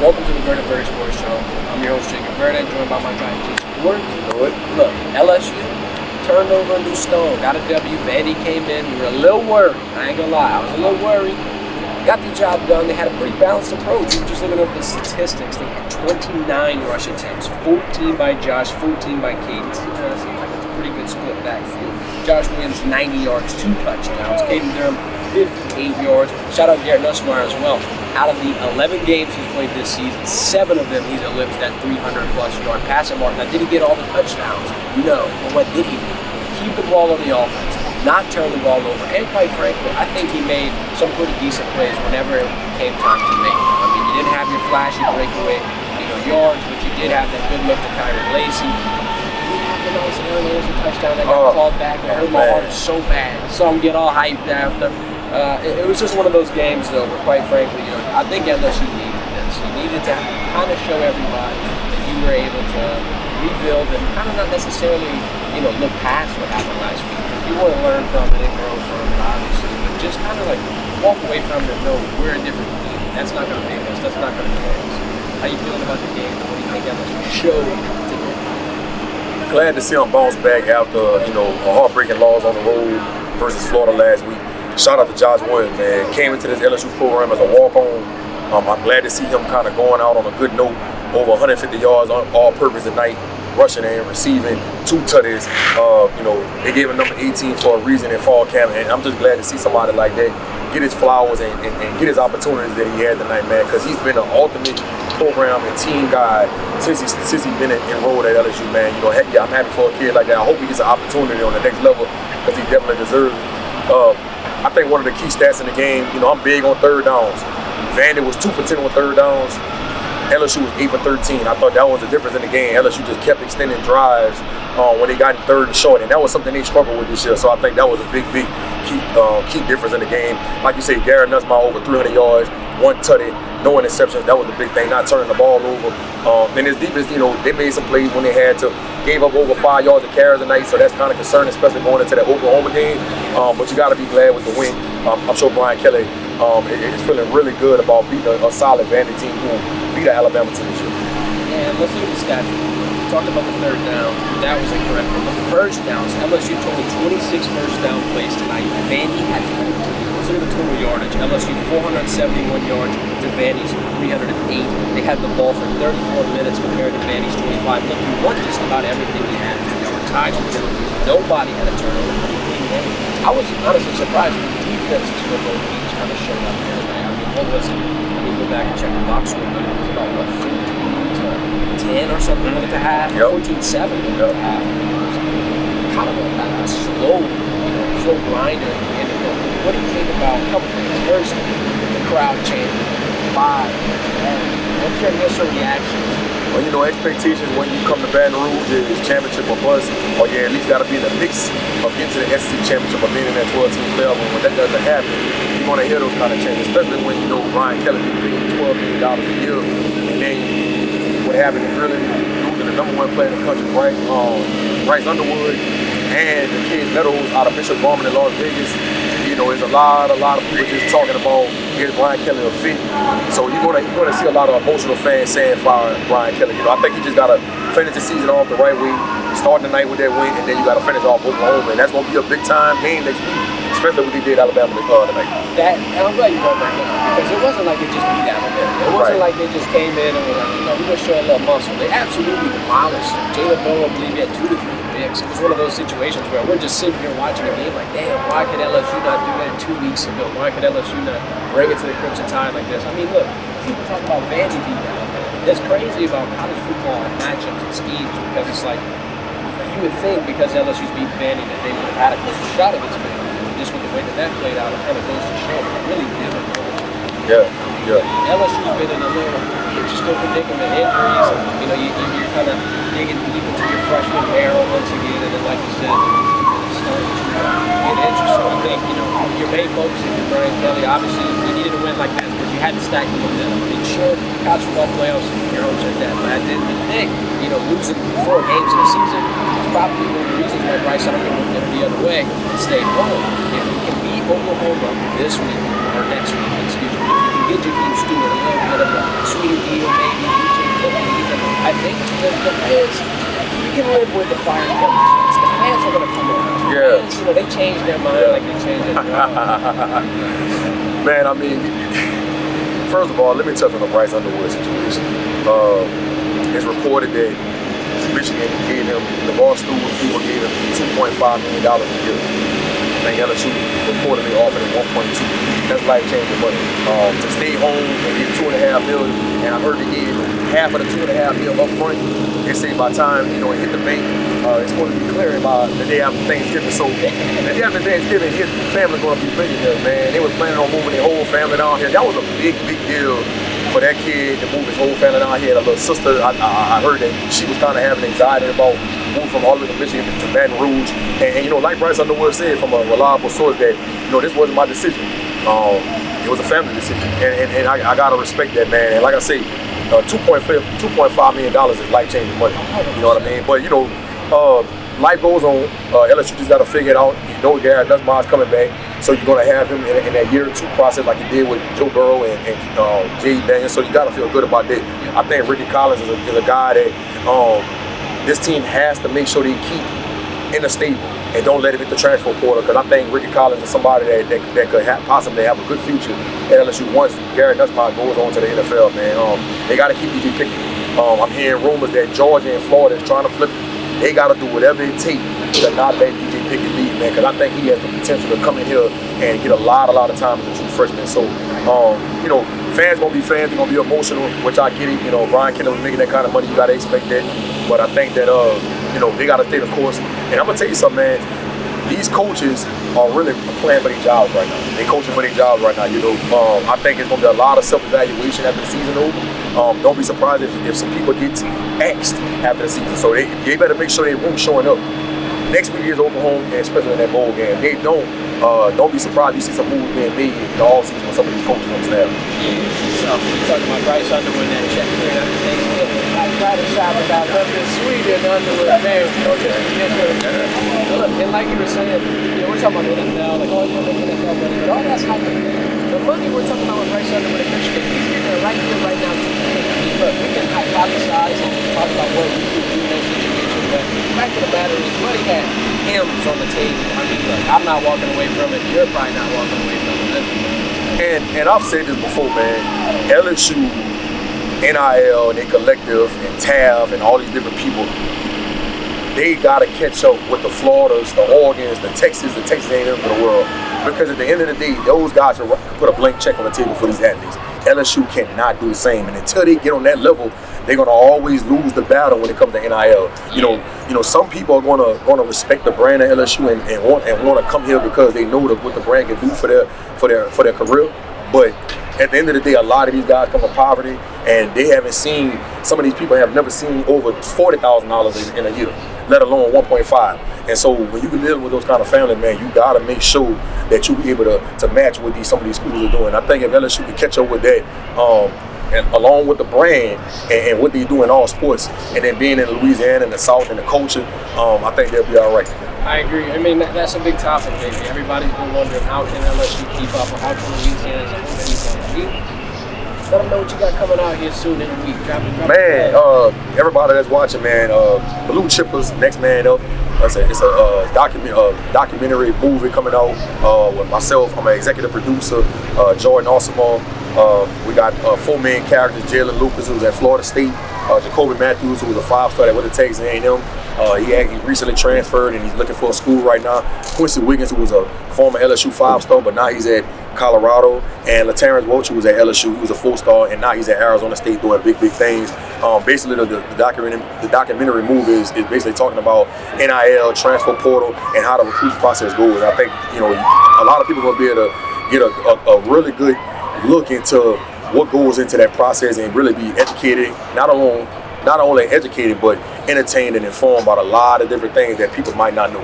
Welcome to the Verdin Sports Show. I'm your host, Verdin, joined by my guy, Jason. Look, LSU turned over a new stone, got a W. Vandy came in. We were a little worried. I ain't gonna lie, I was a little worried. Got the job done. They had a pretty balanced approach. We were just looking at the statistics. They had 29 rush attempts, 14 by Josh, 14 by Caden. Seems like it's a pretty good split backfield. Josh Williams, 90 yards, 2 touchdowns. Caden Durham, 58 yards. Shout out Garrett Nussmeyer as well. Out of the 11 games he's played this season, 7 of them he's eclipsed that 300-plus yard passing mark. Now, did he get all the touchdowns? No. But what did he do? Keep the ball on the offense, not turn the ball over. And quite frankly, I think he made some pretty decent plays whenever it came time to make them. I mean, you didn't have your flashy breakaway, yards, but you did have that good look to Kyron Lacey. You have the nice Aaron Anderson touchdown that got called back. It hurt my heart so bad. Saw him get all hyped after. It was just one of those games, though, where quite frankly, I think LSU needed this. You needed to kind of show everybody that you were able to rebuild and kind of not necessarily, look past what happened last week. You want to learn from it and grow from it, obviously, but just kind of like walk away from it and know we're a different team. That's not going to make us. That's not going to kill us. How you feeling about the game? What do you think LSU showed today? Glad to see them bounce back after, a heartbreaking loss on the road versus Florida last week. Shout out to Josh Williams, man. Came into this LSU program as a walk-on. I'm glad to see him kind of going out on a good note. Over 150 yards on all-purpose tonight, rushing and receiving, 2 tutties. They gave him number 18 for a reason in fall camp, and I'm just glad to see somebody like that get his flowers and get his opportunities that he had tonight, man, because he's been an ultimate program and team guy since he's been enrolled at LSU, man. Heck yeah, I'm happy for a kid like that. I hope he gets an opportunity on the next level because he definitely deserves it. I think one of the key stats in the game, I'm big on third downs. Vandy was 2 for 10 on third downs. LSU was 8 for 13. I thought that was the difference in the game. LSU just kept extending drives when they got in third and short, and that was something they struggled with this year. So I think that was a big key difference in the game. Like you say, Garrett Nussmeyer over 300 yards, 1 tutty, no interceptions. That was the big thing, not turning the ball over. And his defense, they made some plays when they had to. Gave up over 5 yards of carries tonight, so that's kind of concerning, especially going into that Oklahoma game. But you got to be glad with the win. I'm sure Brian Kelly is feeling really good about beating a solid Vandy team who beat an Alabama team this year. And let's look at the stats. We talked about the third down. That was incorrect. But the first downs, LSU total 26 first down plays tonight. Vandy had 14. Let's look at the total yardage. LSU 471 yards to Vandy's 308. They had the ball for 34 minutes compared to Vandy's 25. Look, you won just about everything we had. There were ties and penalties. Nobody had a turnover. I was honestly surprised the defenses for both teams kind of showed up here tonight. I mean, what was it? Go back and check the box score, but it was about 14 to 10 or something at the half. 14-7 at the half. Kind of a slow grinder. And what do you think about a couple things? First, the crowd chanting 5, 10. What's your initial reaction? Well, expectations when you come to Baton Rouge is championship or bust, or you at least got to be in the mix of getting to the SEC championship or being in that 12-team playoff. And when that doesn't happen, you want to hear those kind of changes, especially when Brian Kelly is paying $12 million a year, and then what happened is really losing the number 1 player in the country, Bryce Underwood, and the kid Meadows out of Bishop Gorman in Las Vegas. There's a lot of people just talking about is Brian Kelly a fit. So you're gonna see a lot of emotional fans saying fire Brian Kelly. I think he just gotta finish the season off the right way, start the night with that win, and then you gotta finish off Oklahoma, and that's gonna be a big time game next week, especially what they did Alabama tonight. And I'm glad you brought that up because it wasn't like they just beat Alabama. It wasn't like they just came in and were like, we're gonna show a little muscle. They absolutely demolished them. Jalen Bowe, I believe, he had 2 to 3 picks. It was one of those situations where we're just sitting here watching a game like, damn, why could LSU not do that 2 weeks ago? Why could LSU not bring it to the Crimson Tide like this? I mean, look, people talk about Vandy beating Alabama. It's crazy about college football and matchups and schemes because it's like, you would think because LSU's beat Vandy that they would have had a closer shot against Vandy. Just with the way that played out, it kind of goes to show it really didn't. LSU's been in a little interesting predicament, injuries. You're kind of digging deep into your freshman barrel once again, and then like you said, it's starting to get interesting. I think your main focus is Brian Kelly. Obviously, you needed to win like this because you had to stack the momentum. I mean, sure, college football playoffs, your hopes are that, but at the end of the day, losing 4 games in a season is probably one of the reasons why Bryce Underwood went the other way and stayed home. If you can beat Oklahoma this week or next week, excuse me, if you can get Jakeem Stewart a little bit of a sweeter deal, think the fans, you can live with the fire colors. The fans are gonna come around. Yeah. Fans, they change their mind like they change their mind. Man, I mean, first of all, let me touch on the Bryce Underwood situation. It's reported that Michigan gave him, the Barstool people gave him $2.5 million a year. I think LSU reportedly offered him 1.2. That's life-changing money. To stay home and get $2.5 million, and I heard they gave half of the $2.5 million up front. They say by the time it hit the bank, it's supposed to be clearing by the day after Thanksgiving. So the day after Thanksgiving, his family going to be millionaires, man. They were planning on moving their whole family down here. That was a big deal for that kid to move his whole family down here. A little sister, I heard that she was kind of having anxiety about moving from all the way to Michigan to Baton Rouge. And like Bryce Underwood said from a reliable source that, this wasn't my decision. It was a family decision. And I got to respect that, man. And like I say, $2.5 million is life-changing money. You know what I mean? But, life goes on. LSU just got to figure it out. Garrett Nussbaum's coming back. So you're going to have him in that year 2 process like you did with Joe Burrow and Jay Daniels. So you got to feel good about that. I think Ricky Collins is a guy that this team has to make sure they keep in the stable and don't let him hit the transfer portal, because I think Ricky Collins is somebody that could possibly have a good future at LSU once Garrett Nussbaum goes on to the NFL, man. They got to keep DJ Pickett. I'm hearing rumors that Georgia and Florida is trying to flip him. They got to do whatever it takes to not let DJ Pickett leave, man, because I think he has the potential to come in here and get a lot of time as a true freshman. So, fans gonna be fans. They're gonna be emotional, which I get it. Brian Kendall making that kind of money, you gotta expect that. But I think that they gotta stay the course. And I'm gonna tell you something, man. These coaches are really playing for their jobs right now. They coaching for their jobs right now. I think it's gonna be a lot of self-evaluation after the season over. Don't be surprised if some people get axed after the season. So they better make sure their room's showing up. Next week is Oklahoma, and especially in that bowl game. They don't be surprised you see some moves being made in the offseason with some of these coaches on staff. So we're talking about Bryce Underwood and that check clearing after Thanksgiving. I try to shop about nothing sweeter than Underwood fans. Look, and like you were saying, we're talking about the NFL, like, oh, you're making NFL money, but all that's not the money we're talking about with Bryce Underwood and Michigan. He's getting it right here, right now. Look, we can hypothesize and talk about what we could do in that situation, but the fact of the matter is, money had M's on the table. I mean, look, I'm not walking away from it. You're probably not walking away from it. And I've said this before, man. LSU, NIL, and their collective, and TAF, and all these different people, they gotta catch up with the Floridas, the Oregons, the Texas A&Ms of the world. Because at the end of the day, those guys will put a blank check on the table for these athletes. LSU cannot do the same, and until they get on that level, they're gonna always lose the battle when it comes to NIL. Some people are gonna respect the brand of LSU and want to come here because they know what the brand can do for their career. But at the end of the day, a lot of these guys come from poverty, and they haven't seen. Some of these people have never seen over $40,000 in a year, let alone 1.5. And so when you live with those kind of family, man, you gotta make sure that you be able to match what some of these schools are doing. I think if LSU can catch up with that, and along with the brand and what they do in all sports, and then being in Louisiana and the South and the culture, I think they'll be all right. I agree. I mean, that's a big topic, baby. Everybody's been wondering, how can LSU keep up, or how can Louisiana keep up? Let them know what you got coming out here soon in a week. Man, everybody that's watching, man, Blue Chippers, Next Man Up. It's a documentary movie coming out with myself. I'm an executive producer, Jordan Osimo. We got 4 main characters: Jalen Lucas, who was at Florida State; Jacoby Matthews, who was a 5-star at Texas A&M. He recently transferred and he's looking for a school right now. Quincy Wiggins, who was a former LSU 5-star, but now he's at Colorado. And LaTerrence Welch, who was at LSU, he was a 4-star, and now he's at Arizona State doing big things. Basically, the documentary movie is basically talking about NIL, transfer portal, and how the recruiting process goes. I think a lot of people are going to be able to get a really good look into what goes into that process and really be educated, not only educated, but entertained and informed about a lot of different things that people might not know.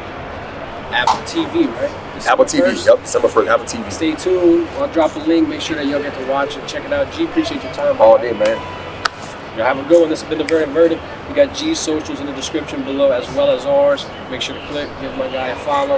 Apple TV, right? Apple TV, yep, December 1st, Apple TV. Stay tuned. I'll drop a link. Make sure that y'all get to watch it. Check it out. G, appreciate your time. All day, man. Y'all have a good one. This has been the Verdin. We got G's socials in the description below as well as ours. Make sure to click, give my guy a follow.